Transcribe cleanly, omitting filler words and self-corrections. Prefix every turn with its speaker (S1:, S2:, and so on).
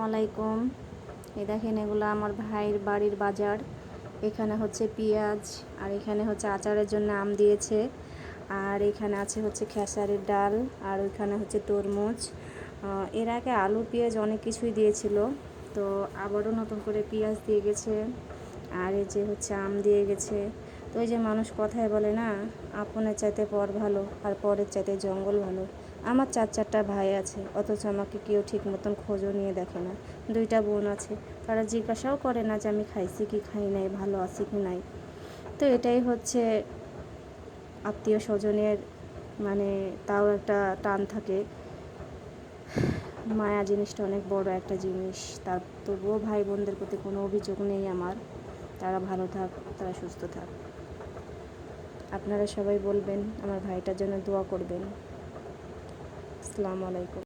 S1: আলাইকুম। এই দেখেন এগুলো আমার ভাইয়ের বাড়ির বাজার। এখানে হচ্ছে পেঁয়াজ, আর এখানে হচ্ছে আচারের জন্য আম দিয়েছে, আর এখানে আছে হচ্ছে খেসারির ডাল, আর ওইখানে হচ্ছে তরমুজ। এর আগে আলু পেঁয়াজ অনেক কিছুই দিয়েছিল, তো আবারও নতুন করে পেঁয়াজ দিয়ে গেছে, আর এই যে হচ্ছে আম দিয়ে গেছে। তো এই যে মানুষ কথায় বলে না, আপনের চাইতে পর ভালো আর পরের চাইতে জঙ্গল ভালো। আমার চারটা ভাই আছে, অথচ আমাকে কেউ ঠিক মতন খোঁজও নিয়ে দেখে না। দুইটা বোন আছে, তারা জিজ্ঞাসাও করে না যে আমি খাইছি কি খাই নাই, ভালো আছি কি নাই। তো এটাই হচ্ছে আত্মীয় স্বজনের, মানে তাও একটা টান থাকে। মায়া জিনিসটা অনেক বড় একটা জিনিস। তার তবুও ভাই বোনদের প্রতি কোনো অভিযোগ নেই আমার। তারা ভালো থাক, তারা সুস্থ থাক। আপনারা সবাই বলবেন, আমার ভাইটার জন্য দোয়া করবেন। আসসালামু আলাইকুম।